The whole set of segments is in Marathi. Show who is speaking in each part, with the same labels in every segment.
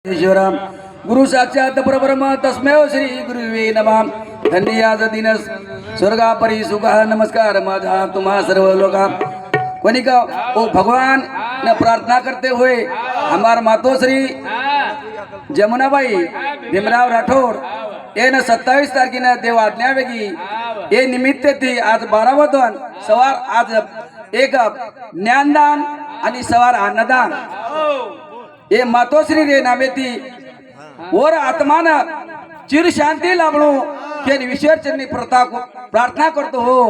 Speaker 1: ईश्वरम गुरु साक्षात परब्रह्म तस्मै श्री गुरुवे नमः. धन्य आज दिनस स्वर्गा परी सुखा. नमस्कार माझा तुम्हा सर्व लोका कोणी का ओ भगवान ने प्रार्थना करते हुए हमार मातोश्री जमुनाबाई भीमराव राठोड येन 27 तारखेला देव आज्ञावेगी ये निमित्त थी आज 12 दिन सवार आज एक ज्ञानदान आणि सवार अन्नदान ये मातोश्री रे नामे ती और आत्मान चिर शांती लाभलो के विश्वचरणी प्रार्थना करतो हो.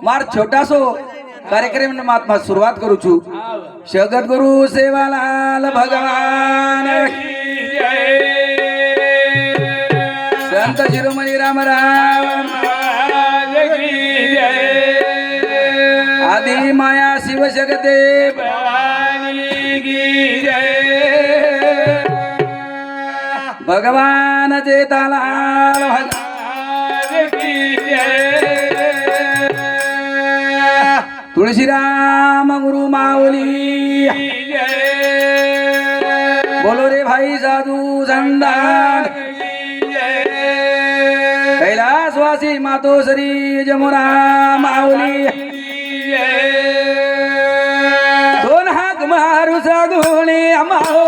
Speaker 1: मार छोटासो कार्यक्रम महात्मा सुरुवात करू छु. जगत गुरु सेवालाल भगवान संत शिरोमणी राम राम आदि माया शिव जगते भगवान जेतालाल तुलसीराम गुरु माऊली बोलो रे भाई साधु संदान कैलासवासी मातोश्री जमुना माऊली दोन हाक मारू साधुनी अमाओ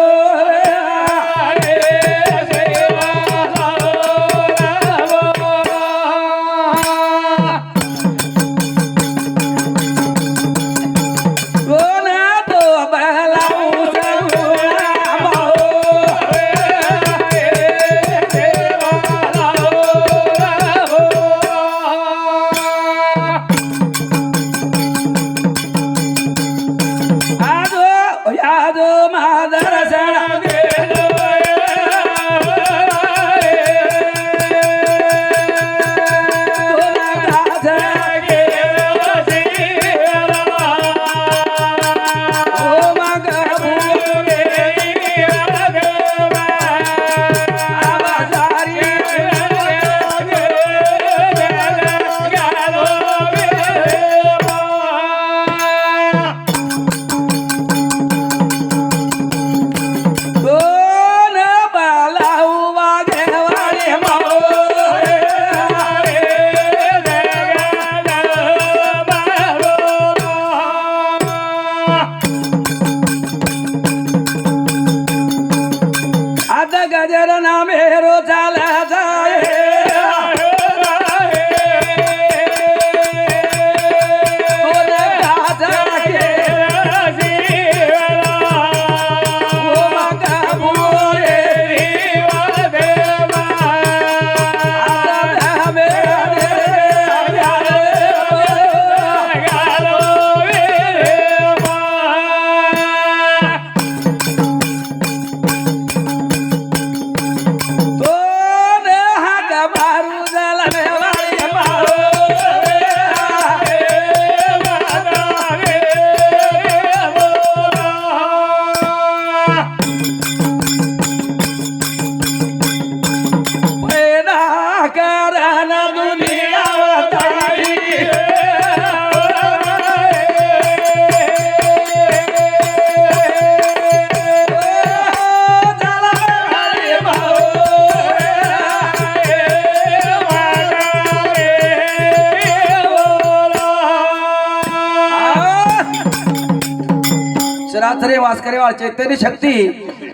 Speaker 1: सरासरी वास्करेवाळ चैतन्य शक्ती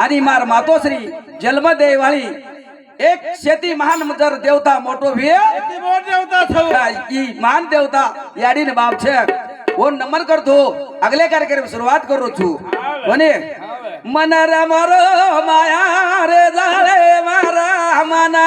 Speaker 1: आणि मार मातोश्री जन्मदेवाळी एक शेती महान जर देवता मोठो भिय महान देवता याडी ने बाप छे वो नमन करतो. अगले कार्यक्रम सुरुवात करू छु. कोणी मन रमरो माया रे झाले मारा मना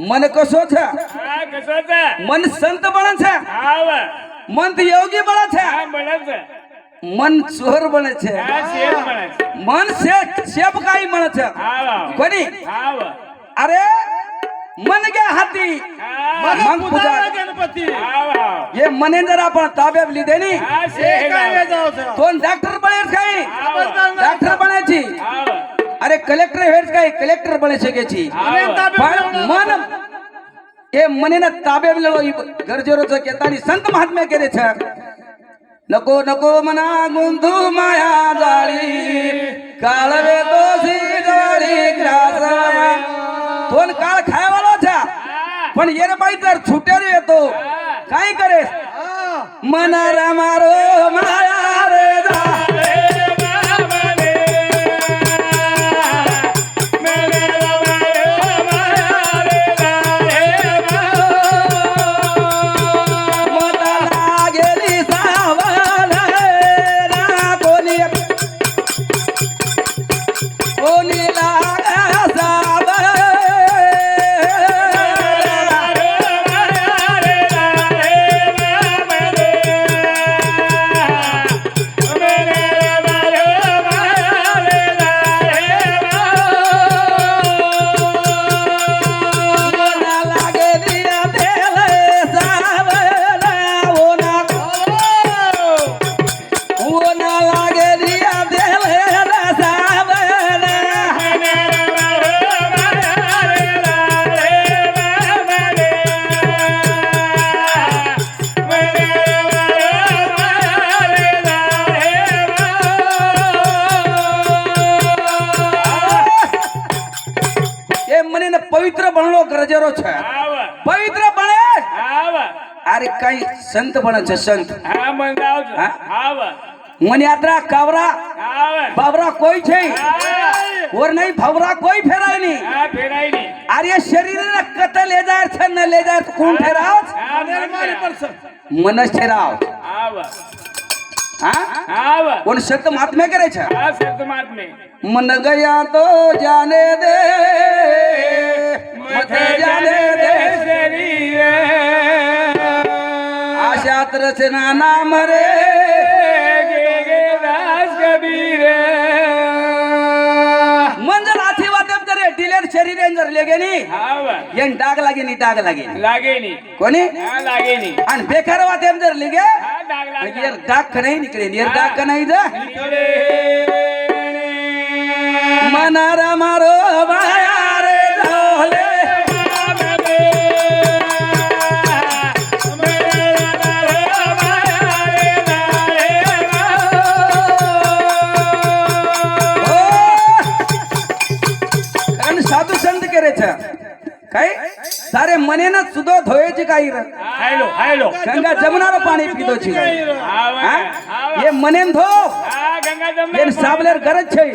Speaker 1: मन कसो છે
Speaker 2: હા કસો છે
Speaker 1: મન સંત બને છે
Speaker 2: આવ
Speaker 1: મન તો યોગી બને છે
Speaker 2: હા બને છે
Speaker 1: મન સુહર બને છે
Speaker 2: હા શેર બને છે
Speaker 1: મન સેપકાઈ બને છે
Speaker 2: આવ
Speaker 1: કોની
Speaker 2: આવ
Speaker 1: अरे मन गया हाथी मग पूजा
Speaker 3: गणपती
Speaker 2: આવ આવ
Speaker 1: ये मने जर आपण ताब्यात લીધે ની
Speaker 2: હા શેર
Speaker 1: कोण डॉक्टर बनेच काही डॉक्टर बनायची
Speaker 2: આવ
Speaker 1: अरे कलेक्टर हेच काही कलेक्टर बने शकेची पण मन એ મનેના તાબે લેલો ગરજેરો છે કેતાની સંત મહાત્મે કરે છે नको नको मना गुंधू माया जाळी काळवे दोषी जाळी ग्रास दोन काळ खायवालो छा पण येर बाई तर छुटेरी येतो काय करे मना रा मारो माया रे जा पवित्र बनलो गरजेरो छे पवित्र बने
Speaker 2: આવ
Speaker 1: अरे काही संत बने छे संत
Speaker 2: હા મંગાવ
Speaker 1: હા?
Speaker 2: આવ
Speaker 1: मन यात्रा कावरा
Speaker 2: આવ
Speaker 1: बाबरा कोई छे और नहीं भवरा कोई फेराय नहीं
Speaker 2: હા ફેરાઈ ની
Speaker 1: अरे शरीर ने कत ले जाय छे न ले जाय कोण फेराव
Speaker 2: હા
Speaker 3: निर्माणी परसन
Speaker 1: मनस फेराव
Speaker 2: આવ
Speaker 1: हां
Speaker 2: આવ
Speaker 1: कोण संत महात्मा करे छे
Speaker 2: હા સતમાત में
Speaker 1: मन गया तो जाने दे मत जाने दे
Speaker 2: शरीर
Speaker 1: आशा तरसना नाम रे
Speaker 2: गे दास कबीर
Speaker 1: मंजर आथी वातेम जरे डिलेर शरीर जर लेगे नी
Speaker 2: आव
Speaker 1: येन डाग लागे नी डाग लागे
Speaker 2: लागे नी
Speaker 1: कोणी
Speaker 2: हा लागे नी
Speaker 1: आणि बेकार वातेम जर लेगे
Speaker 2: हा डाग लागे
Speaker 1: यार डाग का नाही निकले यार डाग का नाही जा
Speaker 2: निकले
Speaker 1: मनारा मारो माया रे ढोले साधू संत करे छे काय सारे मने ना सुधो धोये ची काही रे
Speaker 2: हायलो हायलो
Speaker 1: गंगा जमुना रो पाणी पीतो छी काही
Speaker 2: आव
Speaker 1: हा
Speaker 2: आव
Speaker 1: ये मनेन धो
Speaker 2: हा गंगा जमुना
Speaker 1: ये साबलेर गरज छे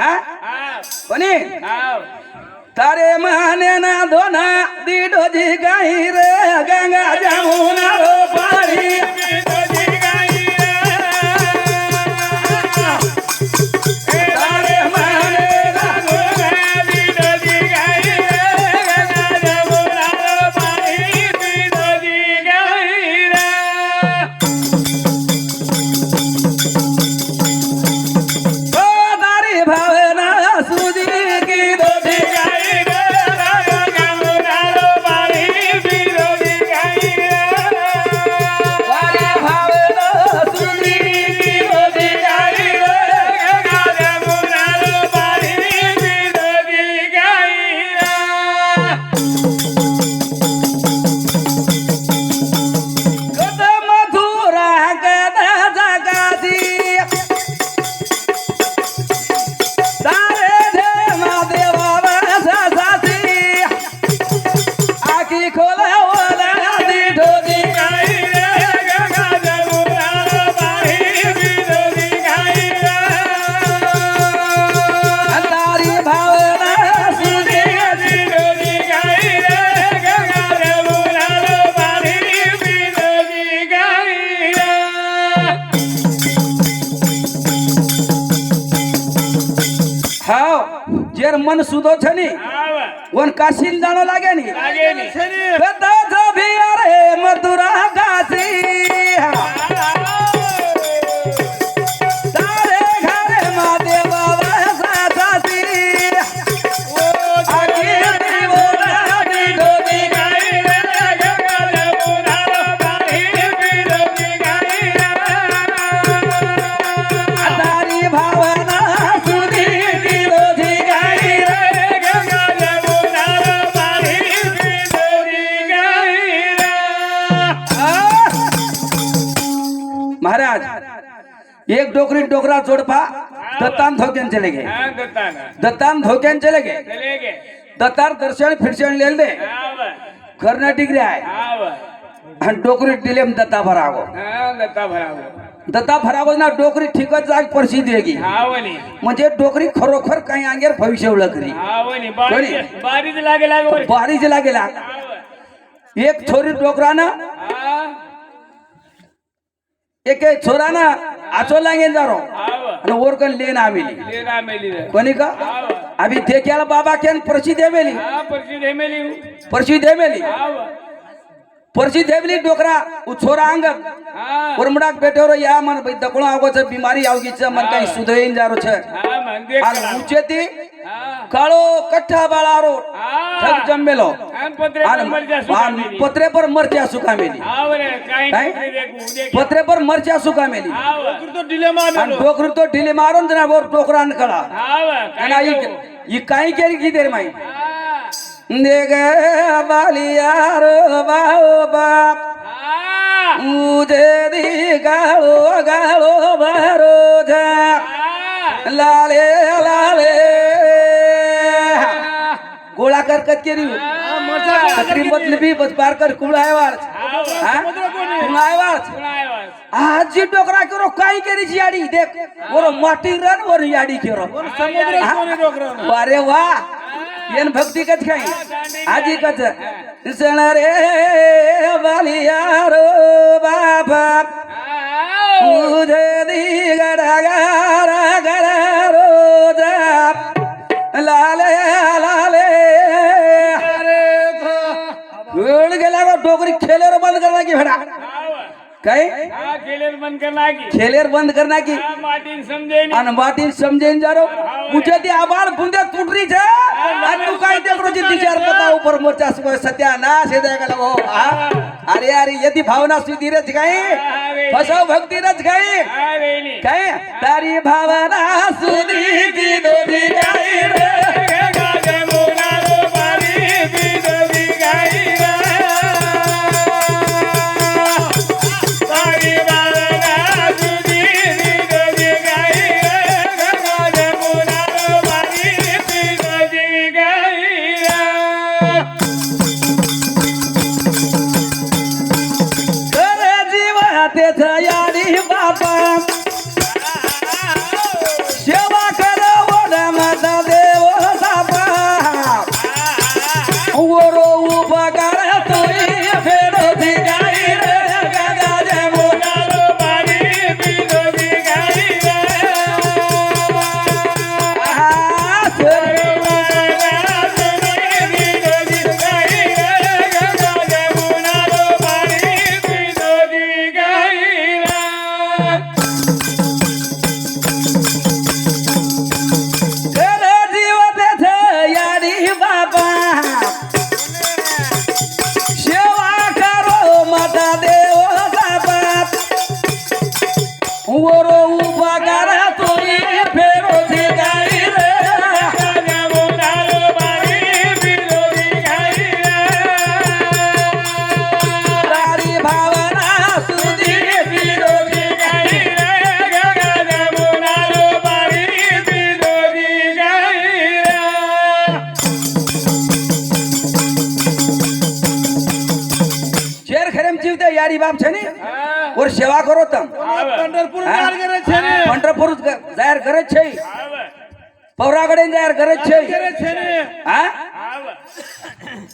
Speaker 1: हा
Speaker 2: आव
Speaker 1: कोणी
Speaker 2: आव
Speaker 1: तारे माने ना धोना दीडो जी गाई रे गंगा जमुना रो पाणी तारे माने ना ओ तारी भावना सुजी की दोधी तारी भावना सुजी की दोधी कद मधुरा कद जगाती सारे देवा देवा सासी आखी खोला वाला दी ढोली तारी भावना सुजी हाव जेर मन सुधो छे नी
Speaker 2: आव
Speaker 1: वन काशीन जाणो लागे नी
Speaker 2: लागे नी
Speaker 1: कदाच भिया रे मथुरा काशी सारे घरे माते बाबा साथी आगे बोला बिडोदी
Speaker 2: गाई रे गंगा जमुना पाणी बिडोदी गाई
Speaker 1: तारी भावना सुधी बिडोदी गाई रे
Speaker 2: गंगा जमुना पाणी बिडोदी गाई
Speaker 1: महाराज एक डोकरी डोकरा जोड़पा दत्तान धोक्यान चले गए
Speaker 2: हां दत्ताना
Speaker 1: दत्तान धोक्यान चले गए
Speaker 2: चले गे
Speaker 1: दत्तार दर्शन फिरशन लेल दे
Speaker 2: आव
Speaker 1: कर्नाटिक रे आहे
Speaker 2: आव
Speaker 1: आणि डोकरी दिलेम दत्ता भरागो
Speaker 2: हां दत्ता भराव
Speaker 1: दत्ता भरागो ना डोकरी ठीकच जाग परशी देगी
Speaker 2: आवनी
Speaker 1: म्हणजे डोकरी खरोखर काही अंगेर भविष्य ओळखली
Speaker 2: आवनी बारीच लागे लागे
Speaker 1: बारीच लागेला एक छोरी डोकरानं एक छोराना आचो लागे जारो आणि ओरकन लेन आवेली
Speaker 2: लेना मेली
Speaker 1: कोणी का अभी देख्याला बाबा केन परशी देवेली
Speaker 2: परशी देमेली
Speaker 1: परशी देवेली परशी देवली डोकरा उ छोरा अंगत उरमडाक बेठोरो या मन भाई दकळो आगो छ बीमारी आवगी छ मन काही सुधईन जारो छ आणि उचेती काळो कठ्ठा बाळारो ठग जमेलो आणि पत्रे पर मरच्या सुकामेली पत्रे पर मरच्या सुकामेली आणि डोकरू तो ढिले मारून जना वर डोकरा कळा आणि ही काही केली की देर माई देग बालियार बाओ बाप मुझे दी गालो गालो भरो जा लाले लाले गोळा कर कत केरी तकरी मतलब बस पार कर कुळाय वाच कुळाय वाच आज जी डोकरा करो काही केरी जी याडी देख वो माटी रन वर याडी केरो अरे वाह येन भक्ति कथ काही आजी कथ सण रे बालियारो बाबा मुझे दी गड़ा गड़ा गड़ा रोजा लाले लाले गोल गेला गो डोकरी खेलेर बंद करना की भेड़ा काय
Speaker 2: खेलेर बंद करना की
Speaker 1: खेलेर बंद करना की
Speaker 2: माटीन समजे
Speaker 1: आणि माटीन समजेन जारो मुझे ती आबाळ बुंदे तुटरी छे आणि तू काय ते रोजी विचार पता ऊपर मोर्चा सो सत्यानाश हे देगला हो अरे अरे यदि भावना सुधी रच गई फसो भक्ति रच गई काय तारी भावना सुधी की दोधी गई रे याडी बाप छे ने और सेवा करो तम
Speaker 2: पंढरपूर जाहिर करे छे ने
Speaker 1: पंढरपूर जाहिर करे छे पौरागडे जाहिर करे छे हां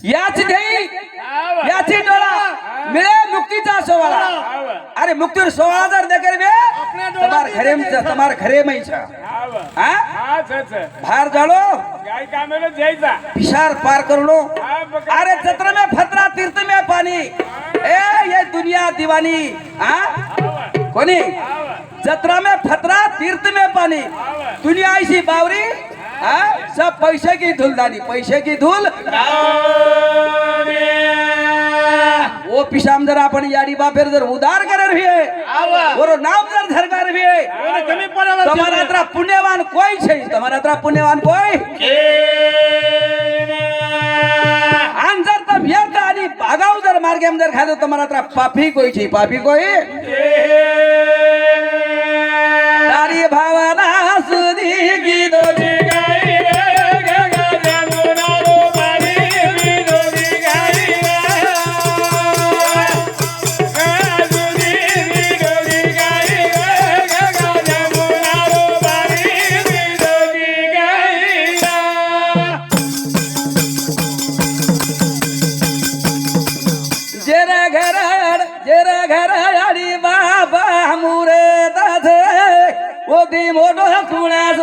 Speaker 1: याच देई याची डोळा मिळे मुक्तीचा सोहळा अरे मुक्तीर सोहळा जर देकर बे तुम्हार घरे में छ हां
Speaker 2: हां सच
Speaker 1: बाहर जालो
Speaker 2: काम आहे जायचा
Speaker 1: पिशार पार करो
Speaker 2: हा, बघ.
Speaker 1: अरे जत्र में फतरा तीर्थ में पानी ए ये दुनिया दीवानी हाँ
Speaker 2: आवा,
Speaker 1: कोणी
Speaker 2: आवा,
Speaker 1: जत्रा में फतरा तीर्थ में पानी
Speaker 2: आवा.
Speaker 1: दुनिया ऐसी बावरी हाँ सब पैसे की धूलदानी पैसे की धूल वो पिशाम जर आपण याडी बापेर जर उदार करे रहिए
Speaker 2: आवा.
Speaker 1: और नाम जर धरका रहिए
Speaker 2: आवा. कमी पडायला
Speaker 1: તમારા ત્રા પુણ્યવાન કોઈ છે તમારા ત્રા પુણ્યવાન કોઈ આમ જર તમ વ્યર્થ આની ભાગાવ જર માર્ગે એમ જર ખાધો તમારા ત્રા પાપી કોઈ છે પાપી કોઈ તારી ભાવના સુધી ગીતો છે जेरा घर आडी बाबा मुरे दादे ओदी मोठो कुणास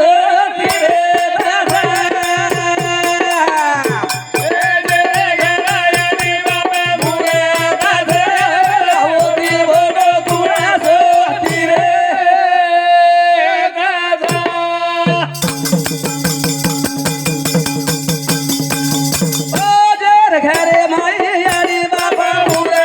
Speaker 1: तिरे दादा ओदी मोठो कुणास तिरे दादा ओ जेर घरे माई आडी बाबा मुरे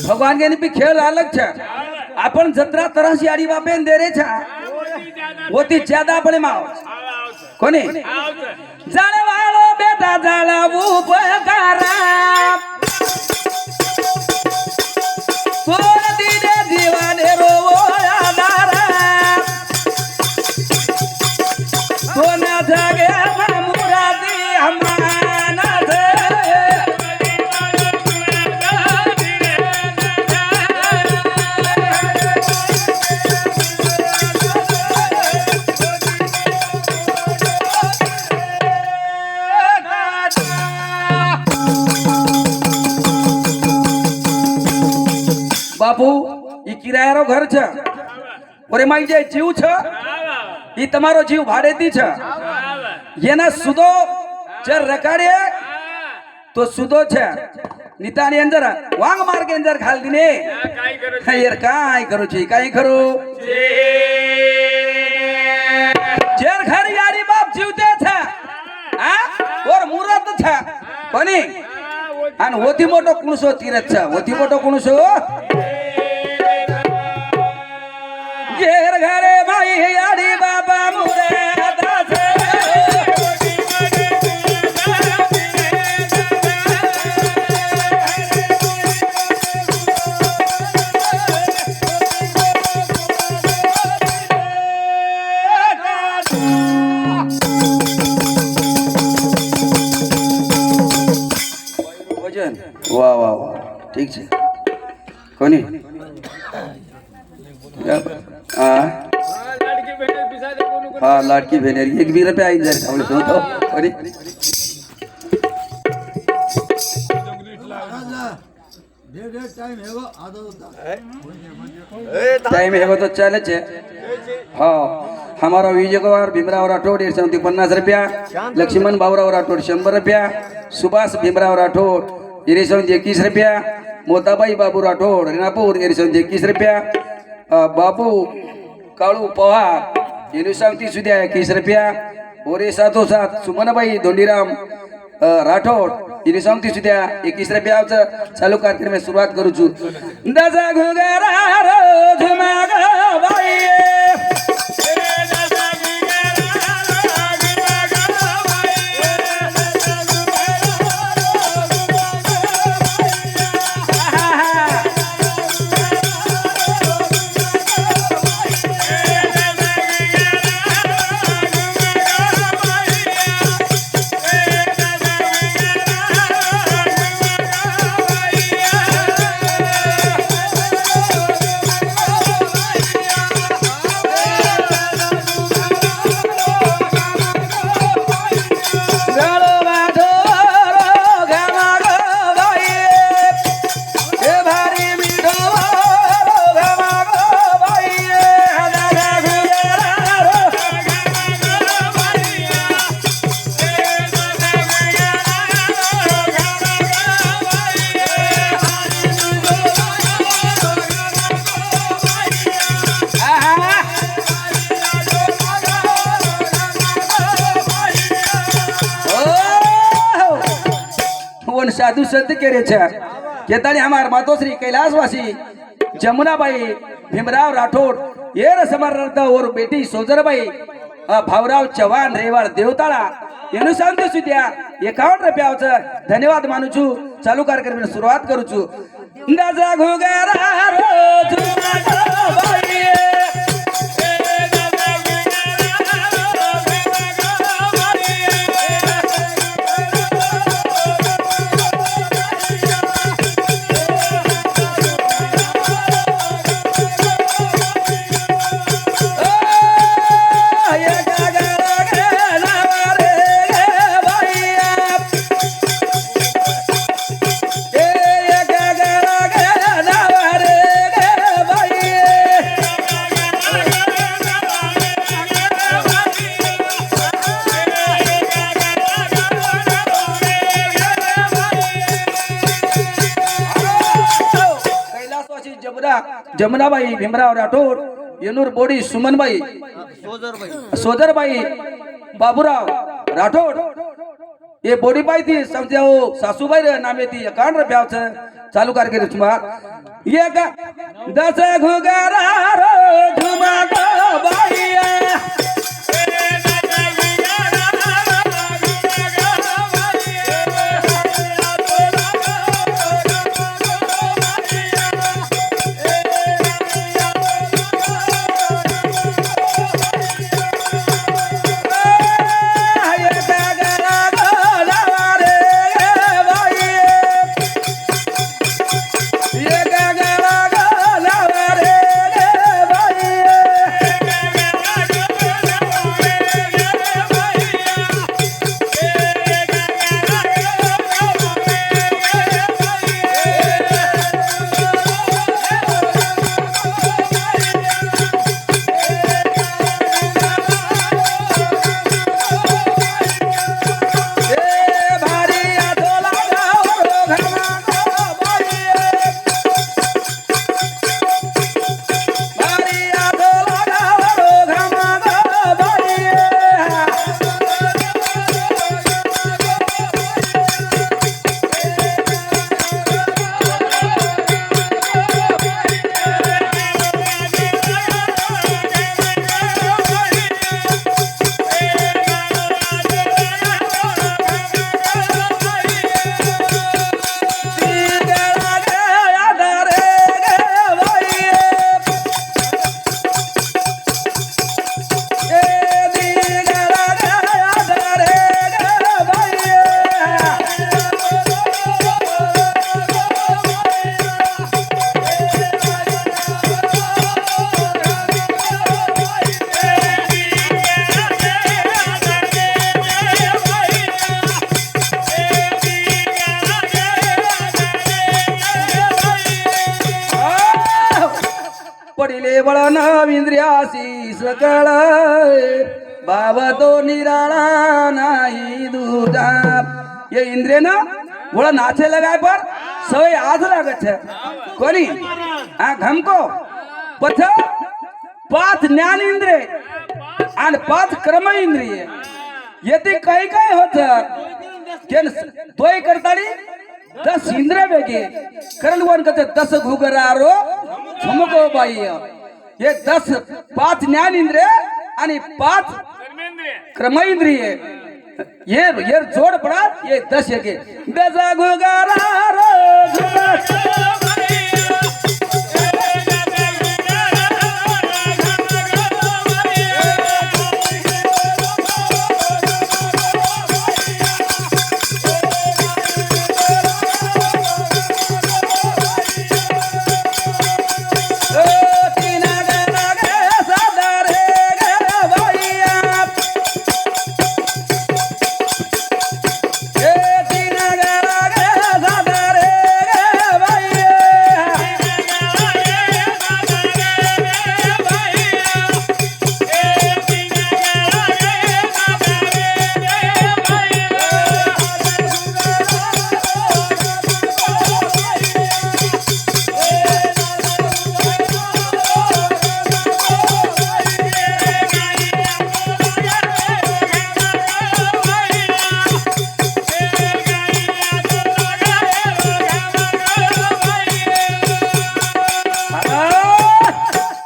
Speaker 1: ભગવાન કે બી ખેલ અલગ છે આપણ જત્રા તરાસી આડી બાપે દે રે છે ઓથી જ્યાદા આપણે માં કોને જાણે વાળો બેટા જાળવું પકારા કોણ દીને જીવાને રોવો આધારા કોણ જાગે મુરાદી હમાના છે બાપુ ઈ કિરાયાનો ઘર છે ઓરે માઈ જે જીવ છે ઈ તમારો જીવ ભાડેથી છે એના સુદો જે રકાડે તો સુદો છે નીતાની અંદર વાંગ માર્ગે અંદર ખાલ દીને યાર કાઈ કરું છે કાઈ કરું જેર ઘર યારી બાપ જીવતે છે હા कोणी आणि होती मोठो कुणसो तीरचा होती मोठो कुणसो घेर घरे बाई आडी बाबा मुरे दासे वाह वाह वाह ठीक છે કોની હા લાડકી બહેન એક બી રૂપિયા આવી જાય આપણે શું તો કોની टाइम है तो चले छे हाँ हमारा विजय कुमार भीमराव राठोड 150 रुपया लक्ष्मण बाबूराव राठोड 100 रुपया सुभाष भीमराव राठोड 21 रुपया मोताबाई बाबू राठोड रेणापूर 21 रुपया बापू काळू पवार 21 रुपया ओरे 707 सुमनबाई धोंडीराम राठोड 21 रुपया चालू कार्यक्रम में शुरुआत करू छु दजा घुगरा रोज मागा बाई साधु संत करे केतानी हमार मातोश्री कैलाशवासी जमुनाबाई भीमराव राठोड ये समर्थ और बेटी सोजरबाई भावराव चव्हाण रेवाड देवताळा एनु सांगतो सुद्या 51 रुपयाचं धन्यवाद मानू छु चालू कार्यक्रम सुरुवात करू छु दाजा घोगरा रोज बाई जमुनाबाई भीमराव राठोड येनूर बोडी सुमनबाई सोदरबाई बाबूराव राठोड ये बोडीबाई थी समझा हो सासूबाई रे नामे थी 51 रुपयाचं चालू कार्यक्रम तुम्हा ये का 10 घुगरा रो झुमा गो बाई केवळ नविंद्रियासी सकळ भाव तो निराळा नाही दूजा ये इंद्रिय ना बोला नाचे लगाय पर सवय आज लागत है कोणी हा घमको पथ 5 ज्ञान इंद्रिय आणि 5 कर्म इंद्रिय येते काही काय होत तोय करतानी 10 इंद्रिय वेगे करण वन कहते 10 घुगरारो झुमको बाई ये 5 ज्ञान इंद्रिय आणि 5 कर्म इंद्रिय ये जोड पड़ा ये 10 के 10 घुगरारो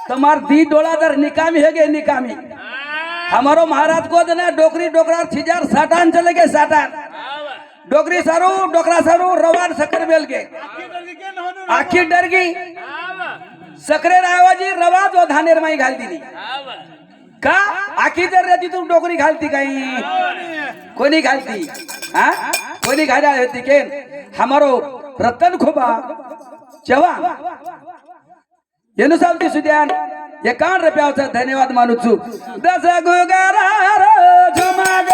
Speaker 1: तुम्हार दी डोलादार निकामी है गे निकामी हमारो महाराज को देना डोकरी डोकरा छिजार साटान चले गए साटान डोकरी सारू डोकरा सारू रवान सकरे बेल के आखी डर गई सकरे रावाजी रवा जो धानेर माई घाल दिली का आखी जर रहती तू डोकरी घालती काही कोणी घालती हा कोणी घाला होती के हमारो रतन खोबा जवान ಏನು ಸಾಲ್ತಿ ಸುದ್ಯಾನ್ ಎಕಾನ್ ರೂಪಾಯಿ ಧನ್ಯವಾದ ಮಾನುಚು 10 ಗುಗರಾರ ಜುಮಾಗ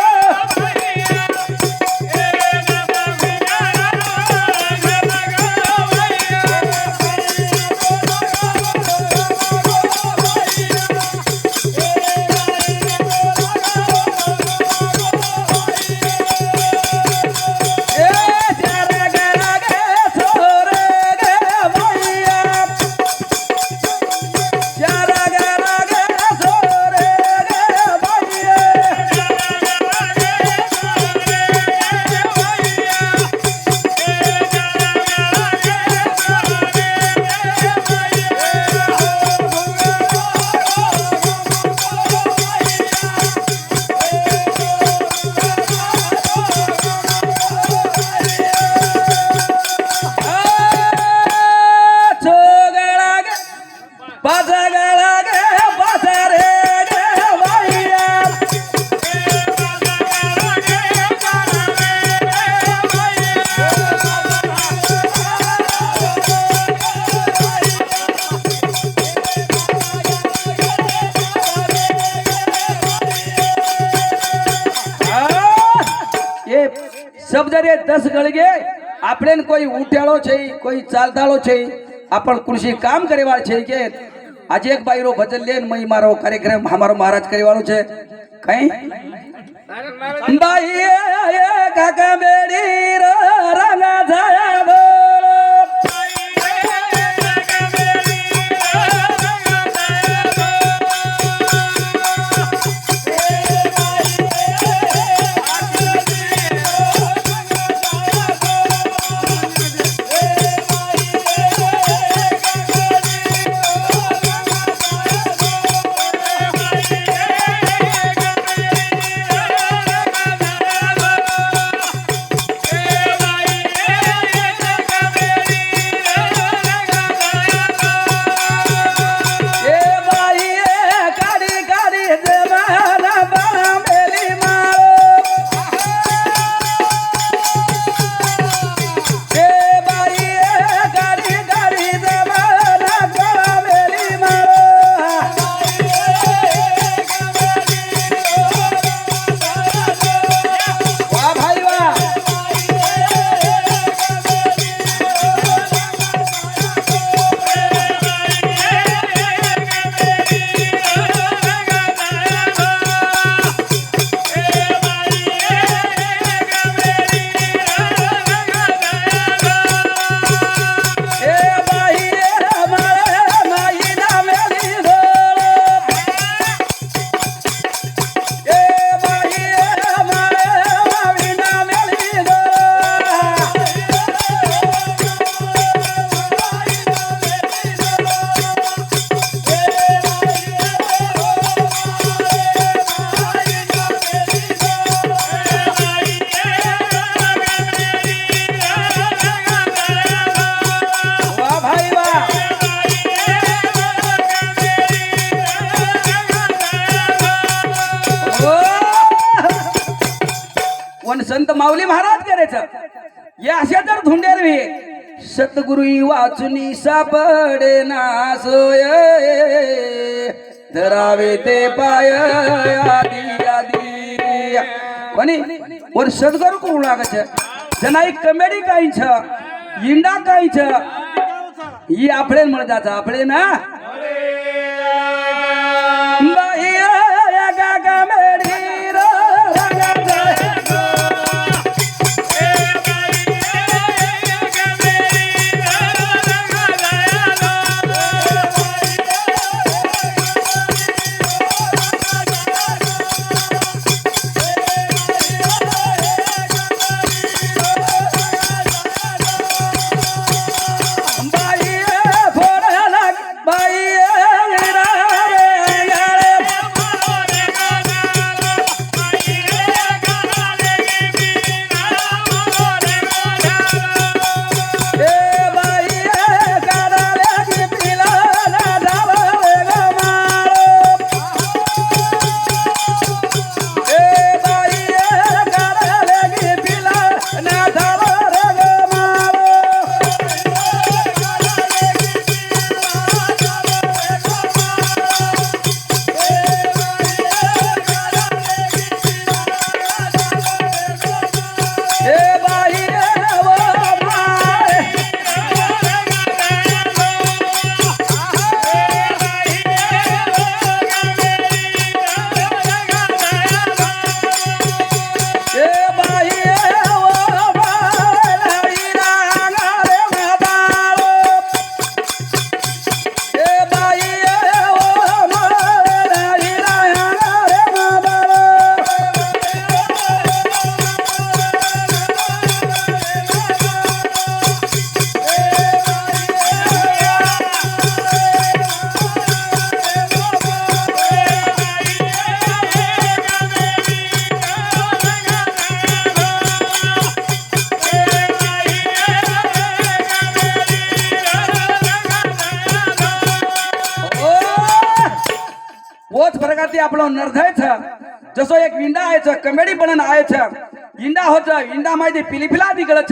Speaker 1: सब जरे 10 गळगे आपल्यान कोई उठ्याळो छे कोई चालताळो छे आपण कृषि काम करेवाळ छे के आज एक बाईरो भजन लेन मई मारो कार्यक्रम हमारो महाराज करेवाळो छे कई बाई ए काका बेडी रंगा झाया दो माऊली महाराज करायचं या अशा जर धुंड्यार वे सतगुरु वाचुनी सापडे ना सोय धरावे ते पाय आदी आदी कोणी और सदगुरु करू लागायचं जना एक कमेडी काहीच इंडा काहीच ही आपले म्हणतात आपले ना बाई गा कमेडी रो वोच प्रकारती आपलं नरधायचं जसं एक विंडा आयचं कमेडी पण आयचं इंडा होत इंडा माहिती पिलपिला तिकडच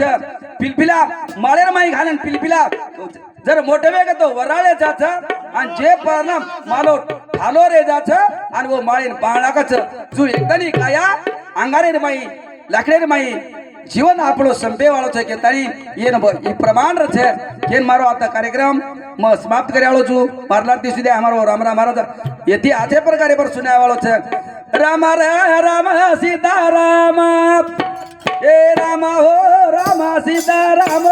Speaker 1: पिलपिला माळेर माई घालन पिलपिला जर मोठे वेग तो वराळे जाच आणि जे पण मालो ठालो रे जाच आणि वो माळीन पाळाकच जो एकदनी काया अंगारे रे माई लाकडे रे माई जीवन आपलो संपे वाळो छे के तारी येन ई प्रमाण र छे केन मारो आता कार्यक्रम म समाप्त करे वाळो छु मारलाती सुदे हमारो राम राम महाराज येती आते प्रकारे पर सुनाय वाळो छे राम राम सीता राम ए राम हो राम सीता राम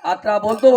Speaker 1: आता बोलतो